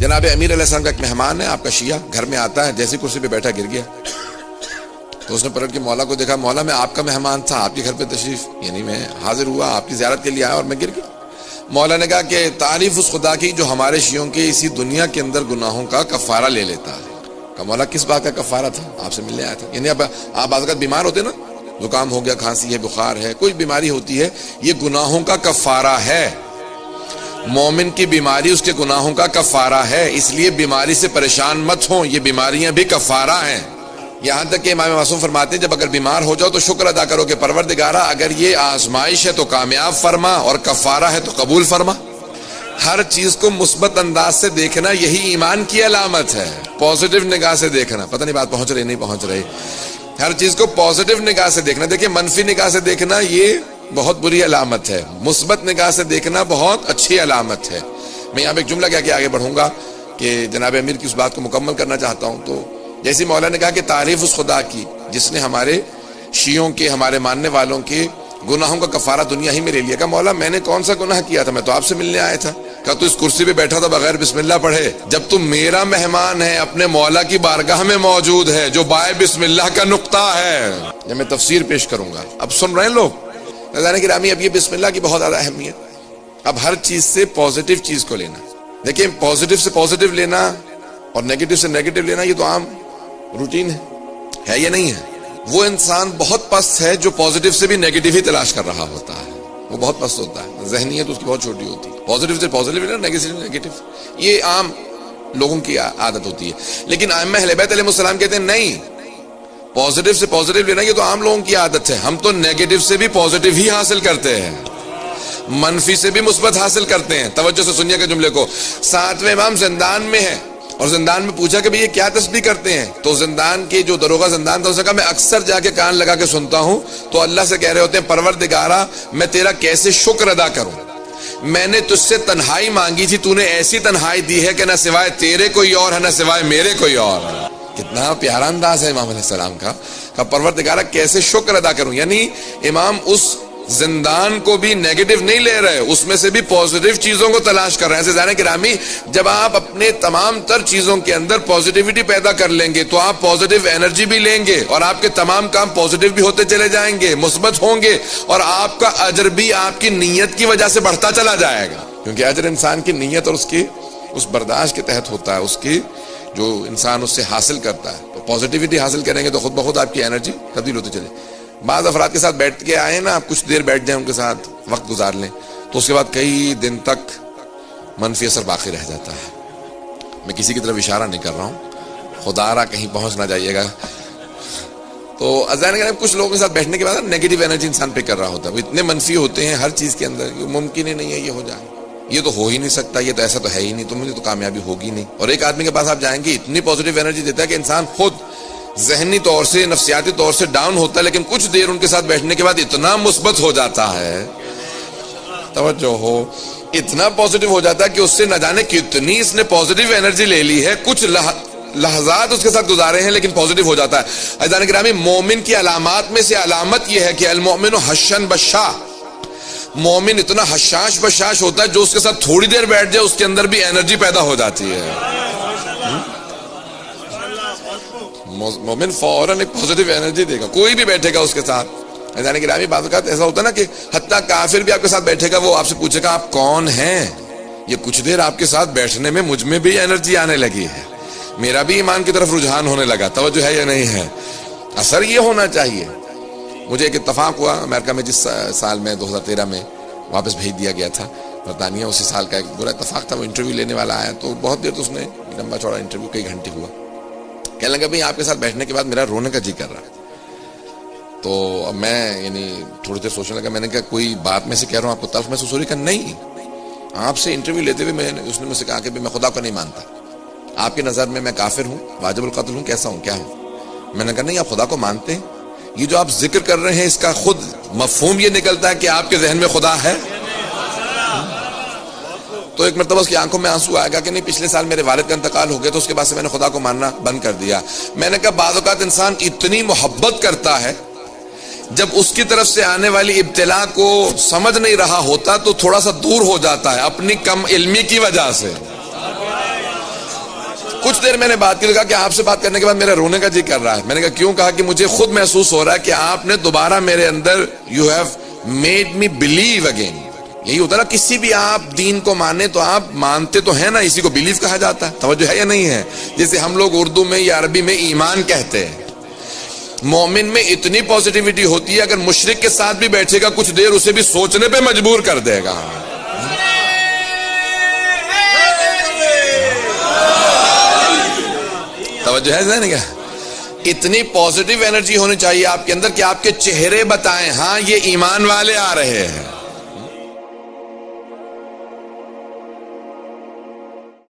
جناب امیر علیہ السلام کا ایک مہمان ہے آپ کا شیعہ، گھر میں آتا ہے، جیسی کرسی پہ بیٹھا گر گیا، تو اس نے پلٹ کے مولا کو دیکھا، مولا میں آپ کا مہمان تھا، آپ کے گھر پہ تشریف، یعنی میں حاضر ہوا آپ کی زیارت کے لیے آیا اور میں گر گیا۔ مولا نے کہا کہ تعریف اس خدا کی جو ہمارے شیعوں کے اسی دنیا کے اندر گناہوں کا کفارہ لے لیتا ہے۔ کہ مولا کس بات کا کفارہ تھا؟ آپ سے ملنے آیا تھا۔ یعنی اب آپ بعض اوقات بیمار ہوتے نا، زکام ہو گیا، کھانسی ہے، بخار ہے، کوئی بیماری ہوتی ہے، یہ گناہوں کا کفارہ ہے۔ مومن کی بیماری اس کے گناہوں کا کفارہ ہے، اس لیے بیماری سے پریشان مت ہوں، یہ بیماریاں بھی کفارہ ہیں۔ یہاں تک کہ امام معصوم فرماتے ہیں جب اگر بیمار ہو جاؤ تو شکر ادا کرو کہ پروردگارہ اگر یہ آزمائش ہے تو کامیاب فرما اور کفارہ ہے تو قبول فرما۔ ہر چیز کو مثبت انداز سے دیکھنا یہی ایمان کی علامت ہے، پازیٹیو نگاہ سے دیکھنا۔ پتہ نہیں بات پہنچ رہی نہیں پہنچ رہی؟ ہر چیز کو پازیٹیو نگاہ سے دیکھنا۔ دیکھیں منفی نگاہ سے دیکھنا یہ بہت بری علامت ہے، مثبت نگاہ سے دیکھنا بہت اچھی علامت ہے۔ میں یہاں پہ ایک جملہ کہہ کے آگے بڑھوں گا کہ جناب امیر کی اس بات کو مکمل کرنا چاہتا ہوں۔ تو جیسی مولا نے کہا کہ تعریف اس خدا کی جس نے ہمارے شیعوں کے، ہمارے ماننے والوں کے گناہوں کا کفارہ دنیا ہی میں لے لیا۔ کہا مولا میں نے کون سا گناہ کیا تھا؟ میں تو آپ سے ملنے آیا تھا۔ کہا تو اس کرسی پہ بیٹھا تھا بغیر بسم اللہ پڑھے؟ جب تم میرا مہمان ہے، اپنے مولا کی بارگاہ میں موجود ہے جو بائے بسم اللہ کا نقطہ ہے۔ جب میں تفسیر پیش کروں گا، اب سن رہے ہیں لوگ نذرانہ گرامی، اب یہ بسم اللہ کی بہت زیادہ اہمیت۔ اب ہر چیز سے پازیٹیو چیز کو لینا۔ دیکھیں پازیٹیو سے پازیٹیو لینا اور نیگیٹیو سے نیگیٹیو لینا یہ تو عام روٹین ہے یا نہیں ہے؟ وہ انسان بہت پست ہے جو پازیٹیو سے بھی نیگیٹیو ہی تلاش کر رہا ہوتا ہے، وہ بہت پست ہوتا ہے، ذہنیت اس کی بہت چھوٹی ہوتی ہے۔ پازیٹیو سے پازیٹیو لینا، نیگیٹیو سے نیگیٹیو، یہ عام لوگوں کی عادت ہوتی ہے۔ لیکن ائمہ اہل بیت علیہ السلام کہتے ہیں نہیں، پازیٹیو سے پازیٹیو لینا یہ تو عام لوگوں کی عادت ہے، ہم تو نیگیٹیو سے بھی پازیٹیو ہی حاصل کرتے ہیں، منفی سے بھی مثبت حاصل کرتے ہیں۔ توجہ سے سنیے گا جملے کو۔ 7ویں امام زندان میں ہے اور زندان میں پوچھا کہ بھئی یہ کیا تسبیح کرتے ہیں؟ تو زندان کے جو دروغہ زندان تھا اس نے کہا میں اکثر جا کے کان لگا کے سنتا ہوں تو اللہ سے کہہ رہے ہوتے ہیں پروردگارہ میں تیرا کیسے شکر ادا کروں، میں نے تجھ سے تنہائی مانگی تھی، تو نے ایسی تنہائی دی ہے کہ نہ سوائے تیرے کوئی اور ہے نہ سوائے میرے کوئی اور ہے۔ کتنا پیارا انداز ہے امام علیہ السلام کا، کہ پروردگارہ کیسے شکر ادا کروں۔ یعنی امام اس زندان کو بھی نیگیٹو نہیں لے رہے، اس میں سے بھی پازیٹیو چیزوں کو تلاش کر رہے ہیں۔ عزیزان گرامی، جب آپ اپنے تمام تر چیزوں کے اندر پازیٹیوٹی پیدا کر لیں گے تو آپ پازیٹیو انرجی بھی لیں گے اور آپ کے تمام کام پازیٹیو بھی ہوتے چلے جائیں گے، مثبت ہوں گے، اور آپ کا اجر بھی آپ کی نیت کی وجہ سے بڑھتا چلا جائے گا، کیونکہ اجر انسان کی نیت اور اس برداشت کے تحت ہوتا ہے، اس کی جو انسان اس سے حاصل کرتا ہے۔ تو پازیٹیوٹی حاصل کریں گے تو خود بخود آپ کی انرجی تبدیل ہوتی چلے۔ بعض افراد کے ساتھ بیٹھ کے آئے نا، آپ کچھ دیر بیٹھ جائیں ان کے ساتھ وقت گزار لیں تو اس کے بعد کئی دن تک منفی اثر باقی رہ جاتا ہے۔ میں کسی کی طرف اشارہ نہیں کر رہا ہوں، خدا را کہیں پہنچ نہ جائیے گا۔ تو اذان کے کچھ لوگوں کے ساتھ بیٹھنے کے بعد نیگیٹو انرجی انسان پہ کر رہا ہوتا ہے، وہ اتنے منفی ہوتے ہیں ہر چیز کے اندر، یہ ممکن ہی نہیں ہے یہ ہو جائے، یہ تو ہو ہی نہیں سکتا، یہ تو ایسا تو ہے ہی نہیں، تو مجھے تو کامیابی ہوگی نہیں۔ اور ایک آدمی کے پاس آپ جائیں گے اتنی پازیٹیو انرجی دیتا ہے کہ انسان خود ذہنی طور سے، نفسیاتی طور سے ڈاؤن ہوتا ہے، لیکن کچھ دیر ان کے ساتھ بیٹھنے کے بعد اتنا مثبت ہو جاتا ہے، توجہ ہو، اتنا پازیٹیو ہو جاتا ہے کہ اس سے نہ جانے کتنی اس نے پازیٹیو انرجی لے لی ہے، کچھ لحظات اس کے ساتھ گزارے ہیں لیکن پازیٹیو ہو جاتا ہے۔ عزیزان گرامی، مومن کی علامات میں سے علامت یہ ہے کہ المؤمن حشن بشا، مومن اتنا حشاش بشاش ہوتا ہے جو اس کے ساتھ تھوڑی دیر بیٹھ جائے اس کے اندر بھی انرجی پیدا ہو جاتی ہے۔ مومن فوراً ایک پازیٹیو انرجی دے گا، کوئی بھی بیٹھے گا اس کے ساتھ۔ عزیزان گرامی، بعض اوقات ایسا ہوتا ہے نا کہ حتیٰ کافر بھی آپ کے ساتھ بیٹھے گا، وہ آپ سے پوچھے گا آپ کون ہیں؟ یہ کچھ دیر آپ کے ساتھ بیٹھنے میں مجھ میں بھی انرجی آنے لگی ہے، میرا بھی ایمان کی طرف رجحان ہونے لگا، توجہ ہے یا نہیں ہے؟ اثر یہ ہونا چاہیے۔ مجھے ایک اتفاق ہوا امریکہ میں، جس سال میں 2013 میں واپس بھیج دیا گیا تھا برطانیہ، اسی سال کا ایک برا اتفاق تھا۔ وہ انٹرویو لینے والا آیا تو بہت دیر تو اس نے لمبا چوڑا انٹرویو کئی گھنٹے ہوا، کہنے لگا بھئی آپ کے ساتھ بیٹھنے کے بعد میرا رونے کا جی کر رہا ہے۔ تو اب میں تھوڑی دیر سوچنے لگا، میں نے کہا کوئی بات میں سے کہہ رہا ہوں آپ کو تلخ محسوس ہو رہی؟ کہ نہیں، آپ سے انٹرویو لیتے ہوئے اس نے مجھ سے کہا کہ میں خدا کو نہیں مانتا، آپ کی نظر میں کافر ہوں، واجب القتل ہوں، کیسا ہوں، کیا ہوں؟ میں نے کہا نہیں، آپ خدا کو مانتے ہیں؟ یہ جو آپ ذکر کر رہے ہیں اس کا خود مفہوم یہ نکلتا ہے کہ آپ کے ذہن میں خدا ہے؟ تو ایک مرتبہ اس کی آنکھوں میں آنسو آئے گا کہ نہیں، پچھلے سال میرے والد کا انتقال ہو گیا تو اس کے بعد سے میں نے خدا کو ماننا بند کر دیا۔ میں نے کہا بعض اوقات انسان اتنی محبت کرتا ہے، جب اس کی طرف سے آنے والی ابتلا کو سمجھ نہیں رہا ہوتا تو تھوڑا سا دور ہو جاتا ہے اپنی کم علمی کی وجہ سے۔ کچھ دیر میں نے بات کی، کہا کہ آپ سے بات کرنے کے بعد میرا رونے کا جی کر رہا ہے. میں نے کہا کیوں؟ کہا کہ مجھے خود محسوس ہو رہا ہے کہ آپ نے دوبارہ میرے اندر you have made me believe again. یہی ہوتا نا، کسی بھی آپ دین کو مانے تو آپ مانتے تو ہیں نا، اسی کو بلیو کہا جاتا ہے. توجہ ہے یا نہیں ہے؟ جیسے ہم لوگ اردو میں یا عربی میں ایمان کہتے ہیں. مومن میں اتنی پازیٹیوٹی ہوتی ہے، اگر مشرک کے ساتھ بھی بیٹھے گا کچھ دیر اسے بھی سوچنے پہ مجبور کر دے گا. توجہ ہے ذہن کیا؟ اتنی پازیٹیو انرجی ہونی چاہیے آپ کے اندر کہ آپ کے چہرے بتائیں ہاں یہ ایمان والے آ رہے ہیں.